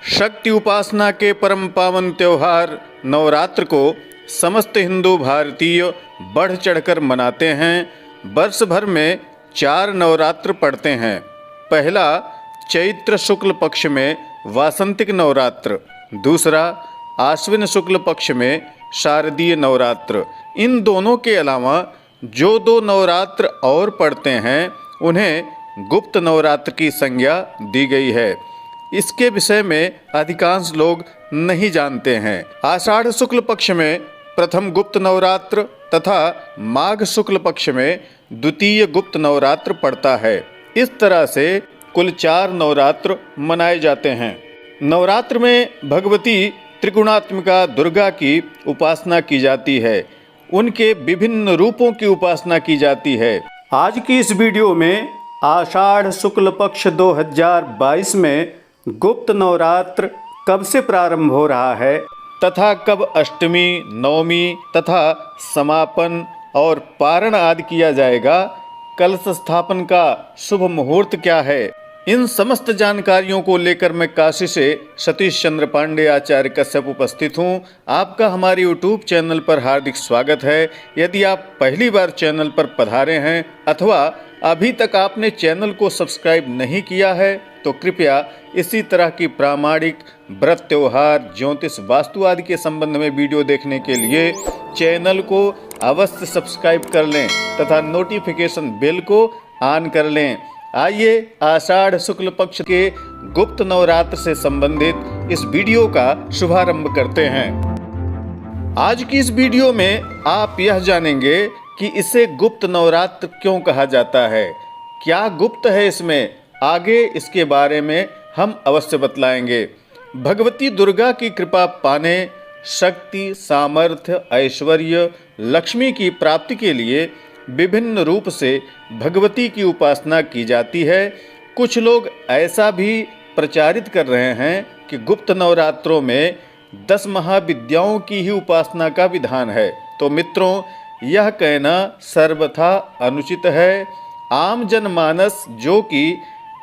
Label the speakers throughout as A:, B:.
A: शक्ति उपासना के परम पावन त्योहार नवरात्र को समस्त हिंदू भारतीय बढ़ चढ़कर मनाते हैं। वर्ष भर में 4 नवरात्र पड़ते हैं। पहला चैत्र शुक्ल पक्ष में वासंतिक नवरात्र, दूसरा आश्विन शुक्ल पक्ष में शारदीय नवरात्र। इन दोनों के अलावा जो 2 नवरात्र और पड़ते हैं उन्हें गुप्त नवरात्र की संज्ञा दी गई है। इसके विषय में अधिकांश लोग नहीं जानते हैं। आषाढ़ शुक्ल पक्ष में प्रथम गुप्त नवरात्र तथा माघ शुक्ल पक्ष में द्वितीय गुप्त नवरात्र पड़ता है। इस तरह से कुल 4 नवरात्र मनाए जाते हैं। नवरात्र में भगवती त्रिगुणात्मिका दुर्गा की उपासना की जाती है। उनके विभिन्न रूपों की उपासना की जाती है। आज की इस वीडियो में आषाढ़ शुक्ल पक्ष 2022 में गुप्त नवरात्र कब से प्रारंभ हो रहा है तथा कब अष्टमी, नवमी तथा समापन और पारण आदि किया जाएगा, कलश स्थापन का शुभ मुहूर्त क्या है, इन समस्त जानकारियों को लेकर मैं काशी से सतीश चंद्र पांडे आचार्य कश्यप उपस्थित हूँ। आपका हमारे YouTube चैनल पर हार्दिक स्वागत है। यदि आप पहली बार चैनल पर पधारे हैं अथवा अभी तक आपने चैनल को सब्सक्राइब नहीं किया है तो कृपया इसी तरह की प्रामाणिक व्रत, त्योहार, ज्योतिष, वास्तु आदि के संबंध में वीडियो देखने के लिए चैनल को अवश्य सब्सक्राइब कर लें तथा नोटिफिकेशन बेल को ऑन कर लें। आइए आषाढ़ शुक्ल पक्ष के गुप्त नवरात्र से संबंधित इस वीडियो का शुभारंभ करते हैं। आज की इस वीडियो में आप यह जानेंगे कि इसे गुप्त नवरात्र क्यों कहा जाता है, क्या गुप्त है इसमें, आगे इसके बारे में हम अवश्य बतलाएंगे। भगवती दुर्गा की कृपा पाने, शक्ति, सामर्थ्य, ऐश्वर्य, लक्ष्मी की प्राप्ति के लिए विभिन्न रूप से भगवती की उपासना की जाती है। कुछ लोग ऐसा भी प्रचारित कर रहे हैं कि गुप्त नवरात्रों में 10 महाविद्याओं की ही उपासना का विधान है। तो मित्रों, यह कहना सर्वथा अनुचित है। आम जनमानस जो कि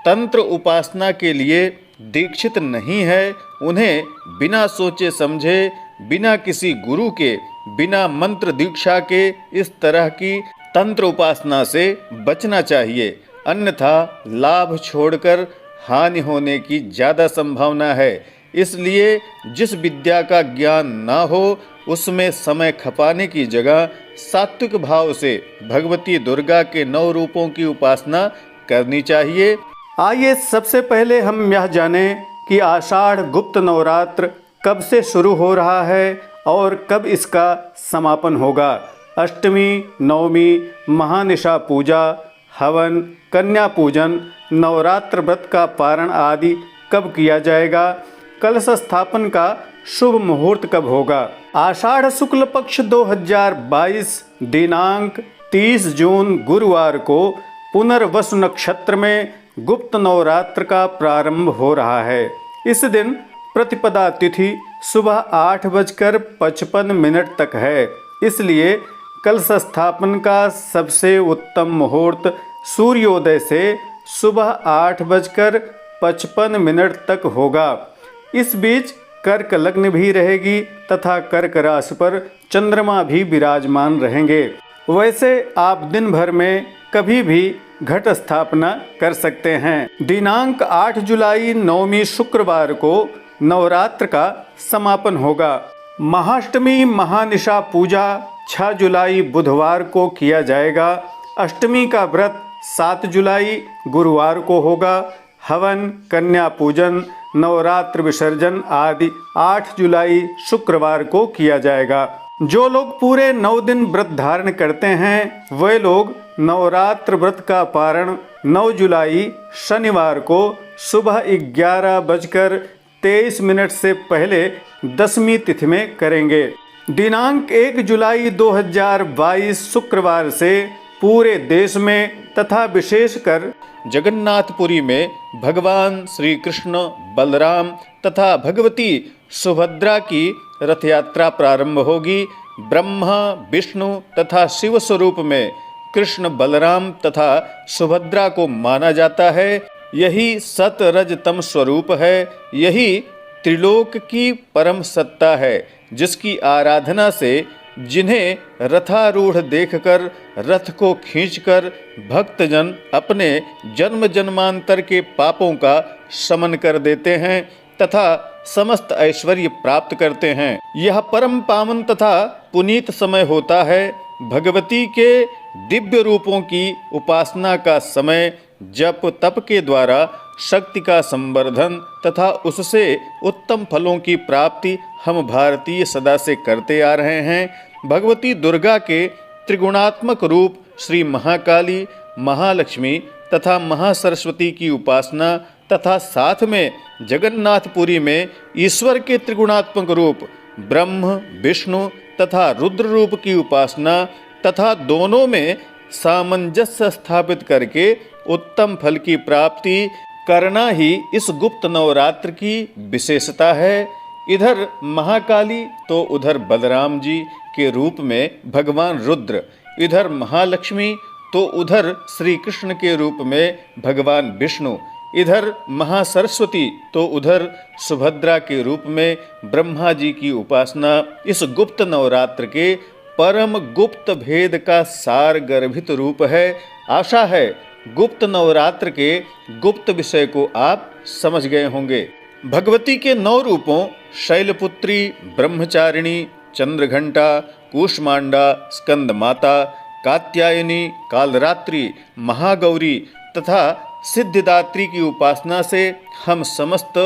A: तंत्र उपासना के लिए दीक्षित नहीं है, उन्हें बिना सोचे समझे, बिना किसी गुरु के, बिना मंत्र दीक्षा के इस तरह की तंत्र उपासना से बचना चाहिए, अन्यथा लाभ छोड़कर हानि होने की ज़्यादा संभावना है। इसलिए जिस विद्या का ज्ञान ना हो उसमें समय खपाने की जगह सात्विक भाव से भगवती दुर्गा के 9 रूपों की उपासना करनी चाहिए। आइए सबसे पहले हम यह जानें कि आषाढ़ गुप्त नवरात्र कब से शुरू हो रहा है और कब इसका समापन होगा। अष्टमी, नवमी, महानिशा पूजा, हवन, कन्या पूजन, नवरात्र व्रत का पारण आदि कब किया जाएगा, कलश स्थापन का शुभ मुहूर्त कब होगा। आषाढ़ शुक्ल पक्ष 2022 दिनांक 30 जून गुरुवार को पुनर्वसु नक्षत्र में गुप्त नवरात्र का प्रारंभ हो रहा है। इस दिन प्रतिपदा तिथि सुबह 8:55 तक है। इसलिए कलश स्थापन का सबसे उत्तम मुहूर्त सूर्योदय से सुबह 8:55 तक होगा। इस बीच कर्क लग्न भी रहेगी तथा कर्क राशि पर चंद्रमा भी विराजमान रहेंगे। वैसे आप दिन भर में कभी भी घट स्थापना कर सकते हैं। दिनांक 8 जुलाई नवमी शुक्रवार को नवरात्र का समापन होगा। महाअष्टमी, महानिशा पूजा 6 जुलाई बुधवार को किया जाएगा। अष्टमी का व्रत 7 जुलाई गुरुवार को होगा। हवन, कन्या पूजन, नवरात्र विसर्जन आदि 8 जुलाई शुक्रवार को किया जाएगा। जो लोग पूरे 9 दिन व्रत धारण करते हैं वे लोग नवरात्र व्रत का पारण 9 जुलाई शनिवार को सुबह 11:23 से पहले दशमी तिथि में करेंगे। दिनांक 1 जुलाई 2022 शुक्रवार से पूरे देश में तथा विशेषकर जगन्नाथपुरी में भगवान श्री कृष्ण, बलराम तथा भगवती सुभद्रा की रथ यात्रा प्रारंभ होगी। ब्रह्मा, विष्णु तथा शिव स्वरूप में कृष्ण, बलराम तथा सुभद्रा को माना जाता है। यही सत रज तम स्वरूप है। यही त्रिलोक की परम सत्ता है, जिसकी आराधना से जिन्हें रथारूढ़ देखकर रथ को खींचकर भक्तजन अपने जन्म जन्मांतर के पापों का शमन कर देते हैं तथा समस्त ऐश्वर्य प्राप्त करते हैं। यह परम पावन तथा पुनीत समय होता है। भगवती के दिव्य रूपों की उपासना का समय जप तप के द्वारा शक्ति का संवर्धन तथा उससे उत्तम फलों की प्राप्ति हम भारतीय सदा से करते आ रहे हैं। भगवती दुर्गा के त्रिगुणात्मक रूप श्री महाकाली, महालक्ष्मी तथा महासरस्वती की उपासना तथा साथ में जगन्नाथपुरी में ईश्वर के त्रिगुणात्मक रूप ब्रह्म, विष्णु तथा रुद्र रूप की उपासना तथा दोनों में सामंजस्य स्थापित करके उत्तम फल की प्राप्ति करना ही इस गुप्त नवरात्र की विशेषता है। इधर महाकाली तो उधर बलराम जी के रूप में भगवान रुद्र, इधर महालक्ष्मी तो उधर श्री कृष्ण के रूप में भगवान विष्णु, इधर महासरस्वती तो उधर सुभद्रा के रूप में ब्रह्मा जी की उपासना इस गुप्त नवरात्र के परम गुप्त भेद का सार गर्भित रूप है। आशा है गुप्त नवरात्र के गुप्त विषय को आप समझ गए होंगे। भगवती के 9 रूपों शैलपुत्री, ब्रह्मचारिणी, चंद्रघंटा, कूष्मांडा, स्कंद माता, कात्यायनी, कालरात्रि, महागौरी तथा सिद्धिदात्री की उपासना से हम समस्त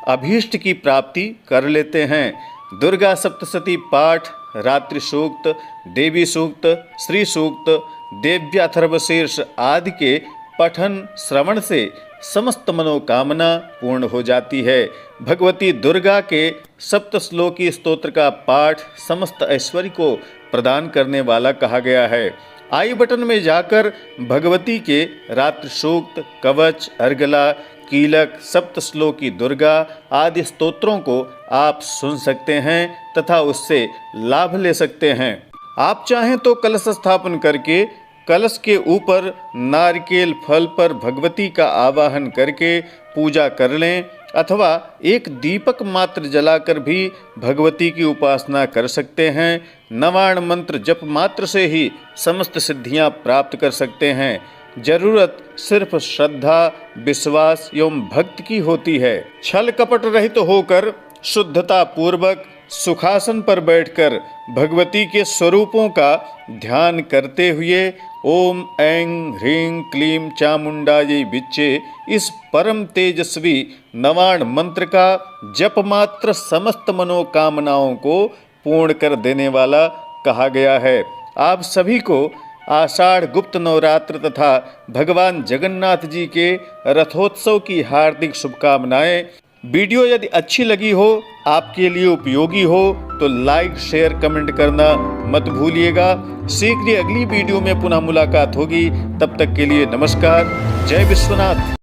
A: अभीष्ट की प्राप्ति कर लेते हैं। दुर्गा सप्तशती पाठ, रात्रि सूक्त, देवी सूक्त, श्री सूक्त, देव्याथर्वशीर्ष आदि के पठन श्रवण से समस्त मनोकामना पूर्ण हो जाती है। भगवती दुर्गा के सप्तश्लोकी स्तोत्र का पाठ समस्त ऐश्वर्य को प्रदान करने वाला कहा गया है। आई बटन में जाकर भगवती के रात्रि सूक्त, कवच, अर्गला, कीलक, सप्तश्लोकी दुर्गा आदि स्तोत्रों को आप सुन सकते हैं तथा उससे लाभ ले सकते हैं। आप चाहें तो कलश स्थापन करके कलश के ऊपर नारिकेल फल पर भगवती का आवाहन करके पूजा कर लें अथवा एक दीपक मात्र जलाकर भी भगवती की उपासना कर सकते हैं। नवाण मंत्र जप मात्र से ही समस्त सिद्धियां प्राप्त कर सकते हैं। जरूरत सिर्फ श्रद्धा, विश्वास एवं भक्ति की होती है। छल कपट रहित होकर शुद्धता पूर्वक सुखासन पर बैठकर भगवती के स्वरूपों का ध्यान करते हुए ओम ऐं ह्रीं क्लीं चामुंडायै विच्चे इस परम तेजस्वी नवाण मंत्र का जप मात्र समस्त मनोकामनाओं को पूर्ण कर देने वाला कहा गया है। आप सभी को आषाढ़ गुप्त नवरात्र तथा भगवान जगन्नाथ जी के रथोत्सव की हार्दिक शुभकामनाएं। वीडियो यदि अच्छी लगी हो, आपके लिए उपयोगी हो तो लाइक, शेयर, कमेंट करना मत भूलिएगा। शीघ्र अगली वीडियो में पुनः मुलाकात होगी। तब तक के लिए नमस्कार। जय विश्वनाथ।